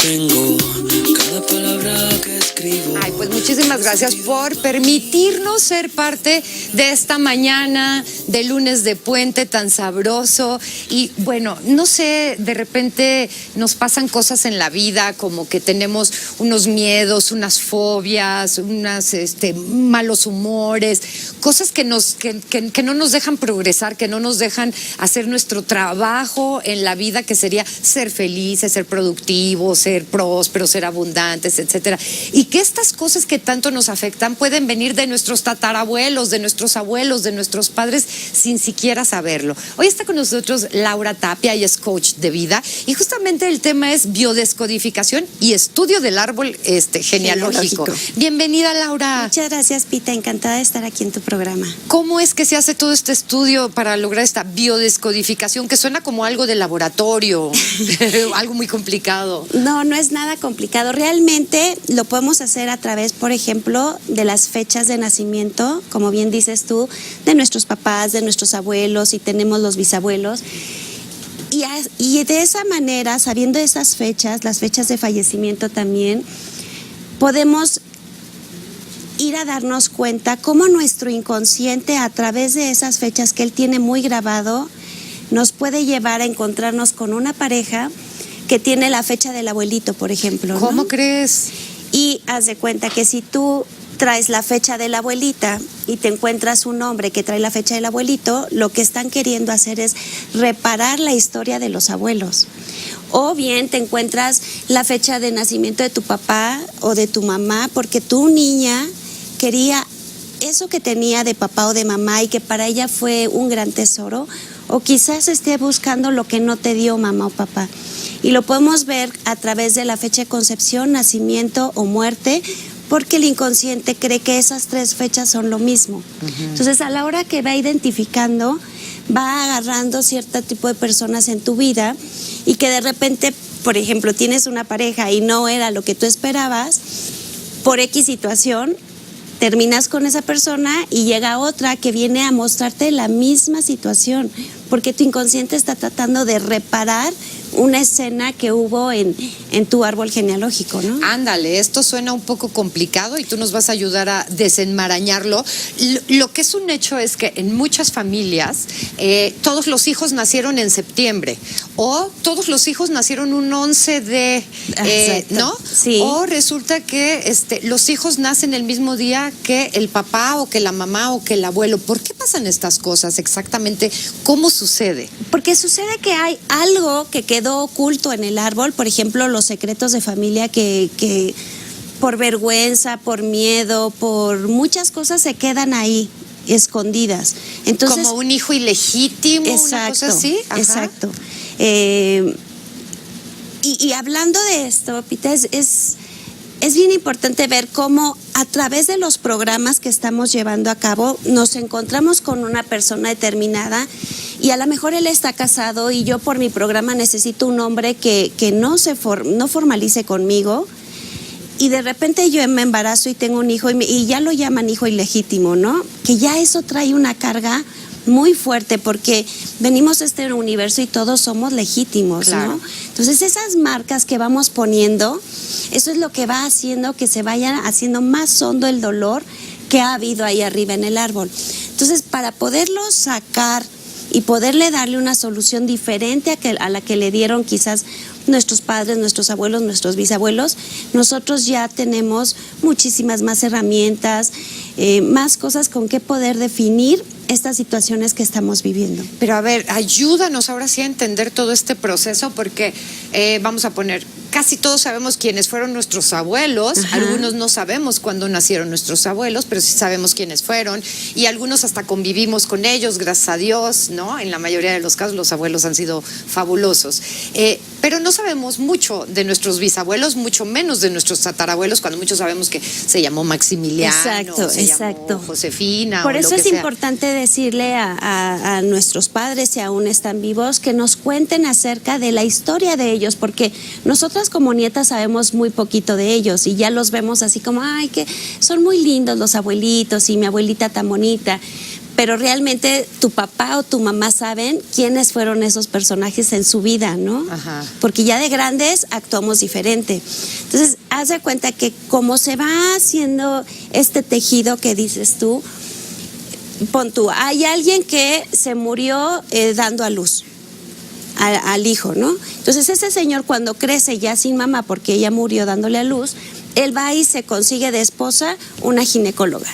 tengo, cada palabra que escribo. Ay, pues muchísimas gracias por permitirnos ser parte de esta mañana de lunes de puente tan sabroso. Y bueno, no sé, de repente nos pasan cosas en la vida, como que tenemos unos miedos, unas fobias, unas malos humores, cosas que no nos dejan progresar, que no nos dejan hacer nuestro trabajo en la vida, que sería ser felices, ser productivos, ser prósperos, ser abundantes, etcétera. Y que estas cosas que tanto nos afectan pueden venir de nuestros tatarabuelos, de nuestros abuelos, de nuestros padres, sin siquiera saberlo. Hoy está con nosotros Laura Tapia, ella es coach de vida, y justamente el tema es biodescodificación y estudio del árbol genealógico. Bienvenida, Laura. Muchas gracias, Pita, encantada de estar aquí en tu programa. ¿Cómo es que se hace todo este estudio para lograr esta biodescodificación, que suena como algo de laboratorio, algo muy complicado? No, no es nada complicado. Realmente lo podemos hacer a través, por ejemplo, de las fechas de nacimiento, como bien dices tú, de nuestros papás, de nuestros abuelos, y tenemos los bisabuelos. Y de esa manera, sabiendo esas fechas, las fechas de fallecimiento también, podemos ir a darnos cuenta cómo nuestro inconsciente, a través de esas fechas que él tiene muy grabado, nos puede llevar a encontrarnos con una pareja que tiene la fecha del abuelito, por ejemplo, ¿no? ¿Cómo crees? Y haz de cuenta que si tú traes la fecha de la abuelita y te encuentras un hombre que trae la fecha del abuelito, lo que están queriendo hacer es reparar la historia de los abuelos. O bien te encuentras la fecha de nacimiento de tu papá o de tu mamá, porque tu niña quería eso que tenía de papá o de mamá y que para ella fue un gran tesoro, o quizás esté buscando lo que no te dio mamá o papá. Y lo podemos ver a través de la fecha de concepción, nacimiento o muerte, porque el inconsciente cree que esas tres fechas son lo mismo. Entonces, a la hora que va identificando, va agarrando cierto tipo de personas en tu vida, y que de repente, por ejemplo, tienes una pareja y no era lo que tú esperabas, por X situación, terminas con esa persona y llega otra que viene a mostrarte la misma situación, porque tu inconsciente está tratando de reparar una escena que hubo en tu árbol genealógico, ¿no? Ándale, esto suena un poco complicado y tú nos vas a ayudar a desenmarañarlo. Lo que es un hecho es que en muchas familias todos los hijos nacieron en septiembre, o todos los hijos nacieron un 11 de, ¿no? Sí. O resulta que los hijos nacen el mismo día que el papá o que la mamá o que el abuelo. ¿Por qué pasan estas cosas exactamente? ¿Cómo sucede? Porque sucede que hay algo que quedó oculto en el árbol, por ejemplo, los secretos de familia que por vergüenza, por miedo, por muchas cosas se quedan ahí, escondidas. Entonces, como un hijo ilegítimo, exacto, una cosa así. Ajá. Exacto. Y hablando de esto, Pita, es bien importante ver cómo a través de los programas que estamos llevando a cabo nos encontramos con una persona determinada, y a lo mejor él está casado y yo por mi programa necesito un hombre que no formalice conmigo, y de repente yo me embarazo y tengo un hijo y ya lo llaman hijo ilegítimo, ¿no? Que ya eso trae una carga muy fuerte, porque venimos a este universo y todos somos legítimos, claro, ¿no? Entonces esas marcas que vamos poniendo, eso es lo que va haciendo que se vaya haciendo más hondo el dolor que ha habido ahí arriba en el árbol. Entonces, para poderlo sacar y poderle darle una solución diferente a la que le dieron quizás nuestros padres, nuestros abuelos, nuestros bisabuelos, nosotros ya tenemos muchísimas más herramientas, más cosas con que poder definir estas situaciones que estamos viviendo. Pero a ver, ayúdanos ahora sí a entender todo este proceso, porque vamos a poner, casi todos sabemos quiénes fueron nuestros abuelos. Ajá. Algunos no sabemos cuándo nacieron nuestros abuelos, pero sí sabemos quiénes fueron, y algunos hasta convivimos con ellos, gracias a Dios, ¿no? En la mayoría de los casos los abuelos han sido fabulosos. Pero no sabemos mucho de nuestros bisabuelos, mucho menos de nuestros tatarabuelos, cuando muchos sabemos que se llamó Maximiliano, llamó Josefina. Por eso es importante decirle a nuestros padres, si aún están vivos, que nos cuenten acerca de la historia de ellos, porque nosotras como nietas sabemos muy poquito de ellos y ya los vemos así como, ay, que son muy lindos los abuelitos y mi abuelita tan bonita. pero realmente tu papá o tu mamá saben quiénes fueron esos personajes en su vida, ¿no? Ajá. Porque ya de grandes actuamos diferente. Entonces, haz de cuenta que como se va haciendo este tejido que dices tú, pon tú, hay alguien que se murió dando a luz al hijo, ¿no? Entonces ese señor cuando crece ya sin mamá porque ella murió dándole a luz, él va y se consigue de esposa una ginecóloga.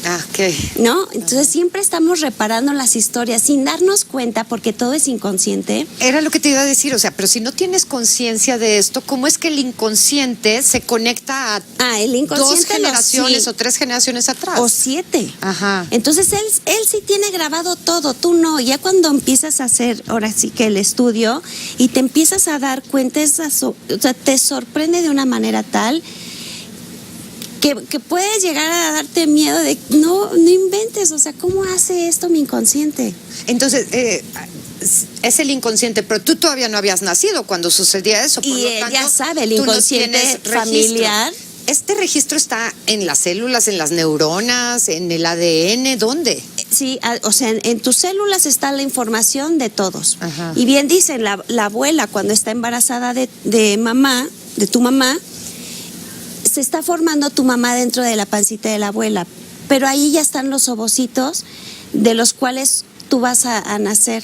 Ah, ok. ¿No? Entonces siempre estamos reparando las historias sin darnos cuenta porque todo es inconsciente. Era lo que te iba a decir, o sea, pero si no tienes conciencia de esto, ¿cómo es que el inconsciente se conecta a El inconsciente dos generaciones sí, o 3 generaciones atrás? o 7. Ajá. Entonces él sí tiene grabado todo, tú no. Ya cuando empiezas a hacer, ahora sí que el estudio, y te empiezas a dar cuenta, o sea, te sorprende de una manera tal que puedes llegar a darte miedo de, no inventes, o sea, ¿cómo hace esto mi inconsciente? Entonces, es el inconsciente, pero tú todavía no habías nacido cuando sucedía eso. Por Y lo él tanto, ya sabe, el tú no inconsciente tienes registro. familiar. ¿Este registro está en las células, en las neuronas, en el ADN? ¿Dónde? Sí, o sea, en tus células está la información de todos. Ajá. Y bien dicen, la abuela cuando está embarazada de tu mamá, se está formando tu mamá dentro de la pancita de la abuela, pero ahí ya están los ovocitos de los cuales tú vas a nacer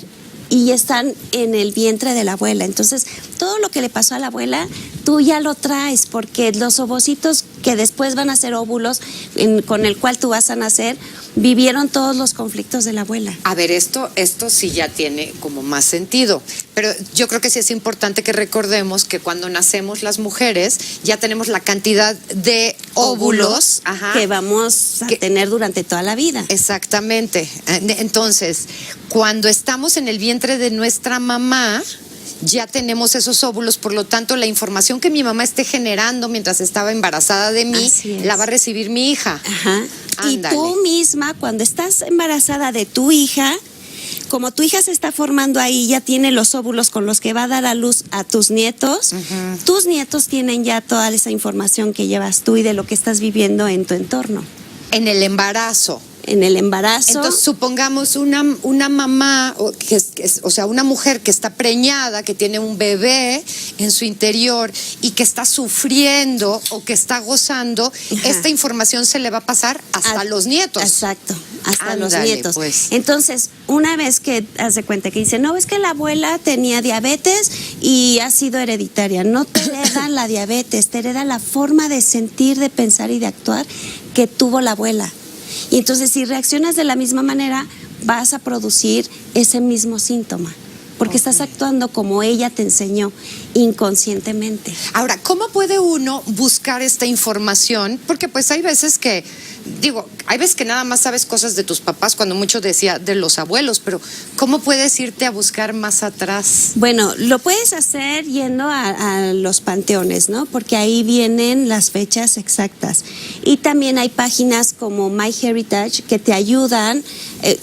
y están en el vientre de la abuela. Entonces, todo lo que le pasó a la abuela, tú ya lo traes, porque los ovocitos que después van a ser óvulos con el cual tú vas a nacer, vivieron todos los conflictos de la abuela. A ver, esto sí ya tiene como más sentido, pero yo creo que sí es importante que recordemos que cuando nacemos las mujeres ya tenemos la cantidad de óvulos que vamos a tener durante toda la vida. Exactamente. Entonces, cuando estamos en el vientre de nuestra mamá, ya tenemos esos óvulos, por lo tanto, la información que mi mamá esté generando mientras estaba embarazada de mí, la va a recibir mi hija. Ajá. Ándale. Y tú misma, cuando estás embarazada de tu hija, como tu hija se está formando ahí, ya tiene los óvulos con los que va a dar a luz a tus nietos, tus nietos tienen ya toda esa información que llevas tú y de lo que estás viviendo en tu entorno. En el embarazo. En el embarazo. Entonces, supongamos una mamá, o sea, una mujer que está preñada, que tiene un bebé en su interior y que está sufriendo o que está gozando, esta información se le va a pasar hasta los nietos. Exacto, hasta los Ándale, nietos. pues. Entonces, una vez que hace cuenta que dice, no, es que la abuela tenía diabetes y ha sido hereditaria. No te hereda la diabetes, te hereda la forma de sentir, de pensar y de actuar que tuvo la abuela. Y entonces si reaccionas de la misma manera, vas a producir ese mismo síntoma, porque estás actuando como ella te enseñó, inconscientemente. Ahora, ¿cómo puede uno buscar esta información? Porque pues hay veces que, hay veces que nada más sabes cosas de tus papás, cuando mucho decía de los abuelos, pero ¿cómo puedes irte a buscar más atrás? Bueno, lo puedes hacer yendo a los panteones, ¿no? Porque ahí vienen las fechas exactas. Y también hay páginas como MyHeritage que te ayudan,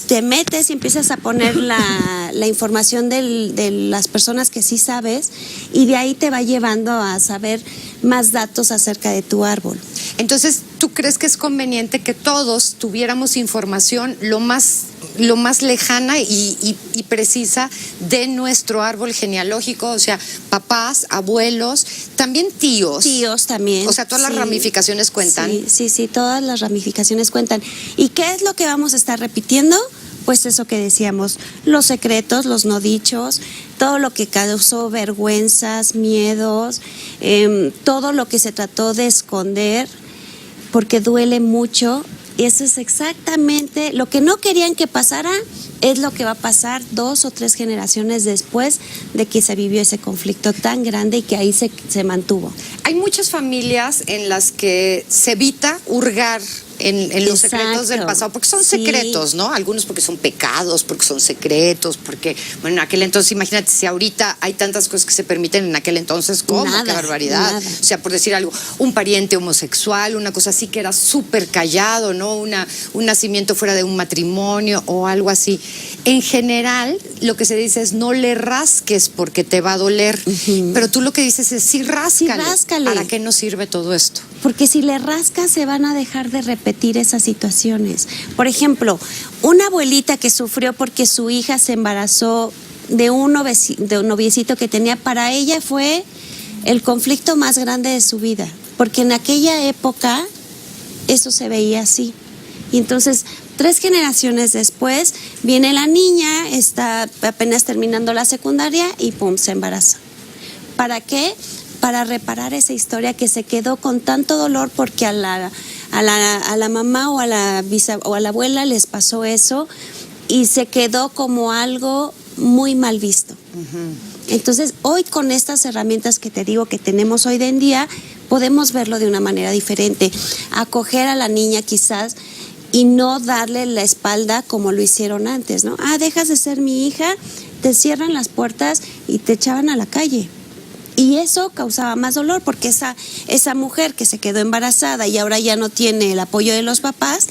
te metes y empiezas a poner la información de las personas que sí sabes, y de ahí te va llevando a saber más datos acerca de tu árbol. Entonces, ¿tú crees que es conveniente que todos tuviéramos información lo más lejana y precisa de nuestro árbol genealógico? O sea, papás, abuelos, también tíos. Tíos también. O sea, todas las ramificaciones cuentan. Sí, todas las ramificaciones cuentan. ¿Y qué es lo que vamos a estar repitiendo? Pues eso que decíamos, los secretos, los no dichos, todo lo que causó vergüenzas, miedos, todo lo que se trató de esconder, porque duele mucho. Eso es exactamente lo que no querían que pasara, es lo que va a pasar 2 o 3 generaciones después de que se vivió ese conflicto tan grande y que ahí se mantuvo. Hay muchas familias en las que se evita hurgar en los secretos del pasado, porque son secretos, ¿no? Algunos porque son pecados, porque son secretos, porque, bueno, en aquel entonces, imagínate, si ahorita hay tantas cosas que se permiten, en aquel entonces, ¿cómo? ¡Qué barbaridad! Nada. O sea, por decir algo, un pariente homosexual, una cosa así que era súper callado, ¿no? Un nacimiento fuera de un matrimonio o algo así. En general, lo que se dice es no le rasques porque te va a doler, pero tú lo que dices es sí ráscale. Sí, ráscale. ¿Para qué nos sirve todo esto? Porque si le rascas se van a dejar de repetir repetir esas situaciones. Por ejemplo, una abuelita que sufrió porque su hija se embarazó de un noviecito que tenía, para ella fue el conflicto más grande de su vida, porque en aquella época eso se veía así. Y entonces, 3 generaciones después, viene la niña, está apenas terminando la secundaria y pum, se embaraza. ¿Para qué? Para reparar esa historia que se quedó con tanto dolor porque a la mamá o a la abuela les pasó eso y se quedó como algo muy mal visto. Entonces, hoy con estas herramientas que te digo que tenemos hoy en día, podemos verlo de una manera diferente. Acoger a la niña quizás y no darle la espalda como lo hicieron antes, ¿no? Dejas de ser mi hija, te cierran las puertas y te echaban a la calle. Y eso causaba más dolor porque esa mujer que se quedó embarazada y ahora ya no tiene el apoyo de los papás,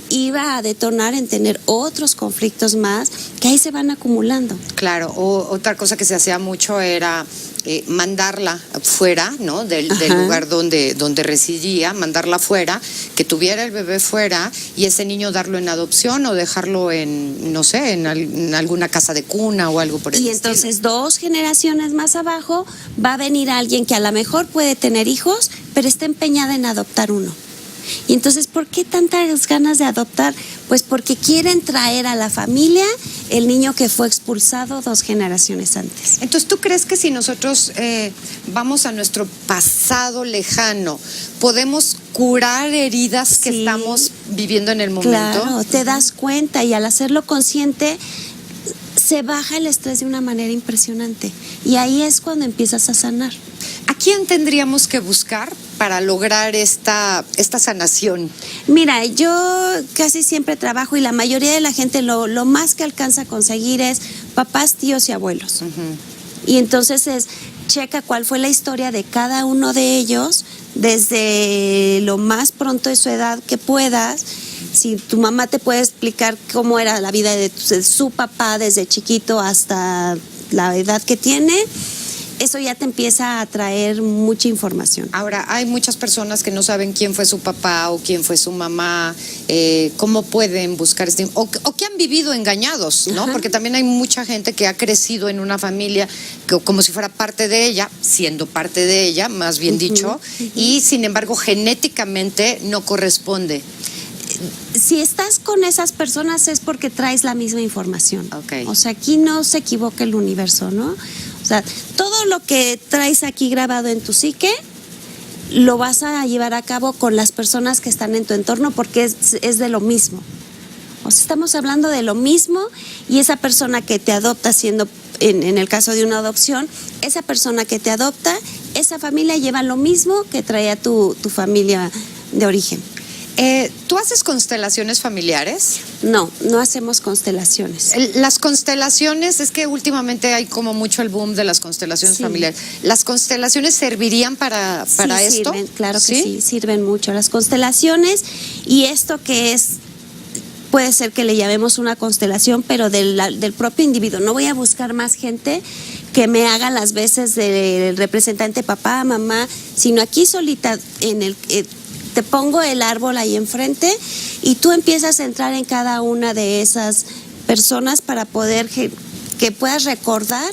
iba a detonar en tener otros conflictos más que ahí se van acumulando. Claro, otra cosa que se hacía mucho era mandarla fuera, ¿no? Del lugar donde residía, mandarla fuera, que tuviera el bebé fuera y ese niño darlo en adopción o dejarlo en, no sé, en alguna casa de cuna o algo por el estilo. Y entonces 2 generaciones más abajo va a venir alguien que a lo mejor puede tener hijos, pero está empeñada en adoptar uno. Y entonces, ¿por qué tantas ganas de adoptar? Pues porque quieren traer a la familia el niño que fue expulsado 2 generaciones antes. Entonces, ¿tú crees que si nosotros vamos a nuestro pasado lejano, podemos curar heridas que estamos viviendo en el momento? Claro, te das cuenta y al hacerlo consciente se baja el estrés de una manera impresionante. Y ahí es cuando empiezas a sanar. ¿A quién tendríamos que buscar para lograr esta sanación? Mira, yo casi siempre trabajo y la mayoría de la gente lo más que alcanza a conseguir es papás, tíos y abuelos. Y entonces checa cuál fue la historia de cada uno de ellos desde lo más pronto de su edad que puedas. Si tu mamá te puede explicar cómo era la vida de su papá desde chiquito hasta la edad que tiene, eso ya te empieza a traer mucha información. Ahora, hay muchas personas que no saben quién fue su papá o quién fue su mamá, cómo pueden buscar o que han vivido engañados, ¿no? Porque también hay mucha gente que ha crecido en una familia como si fuera parte de ella, siendo parte de ella, más bien dicho, y sin embargo genéticamente no corresponde. Si estás con esas personas es porque traes la misma información. Okay. O sea, aquí no se equivoca el universo, ¿no? O sea, todo lo que traes aquí grabado en tu psique lo vas a llevar a cabo con las personas que están en tu entorno porque es de lo mismo. O sea, estamos hablando de lo mismo y esa persona que te adopta siendo, en el caso de una adopción, esa persona que te adopta, esa familia lleva lo mismo que traía tu familia de origen. ¿Tú haces constelaciones familiares? No, no hacemos constelaciones. Las constelaciones, es que últimamente hay como mucho el boom de las constelaciones familiares. ¿Las constelaciones servirían para esto? Sirven, claro que sí, sirven mucho. Las constelaciones y esto que es, puede ser que le llamemos una constelación, pero del propio individuo. No voy a buscar más gente que me haga las veces del representante papá, mamá, sino aquí solita te pongo el árbol ahí enfrente y tú empiezas a entrar en cada una de esas personas para poder que puedas recordar,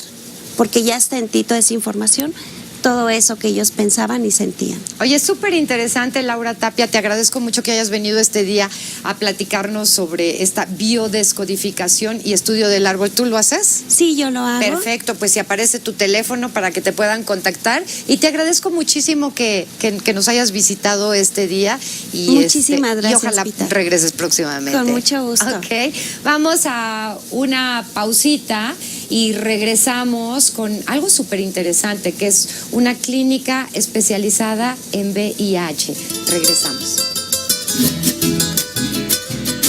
porque ya está en ti toda esa información, todo eso que ellos pensaban y sentían. Oye, súper interesante, Laura Tapia, te agradezco mucho que hayas venido este día a platicarnos sobre esta biodescodificación y estudio del árbol. ¿Tú lo haces? Sí, yo lo hago. Perfecto, pues si aparece tu teléfono para que te puedan contactar y te agradezco muchísimo que nos hayas visitado este día. Y muchísimas gracias, y ojalá Vita. regreses próximamente. Con mucho gusto. Ok, vamos a una pausita y regresamos con algo súper interesante, que es una clínica especializada en VIH. Regresamos.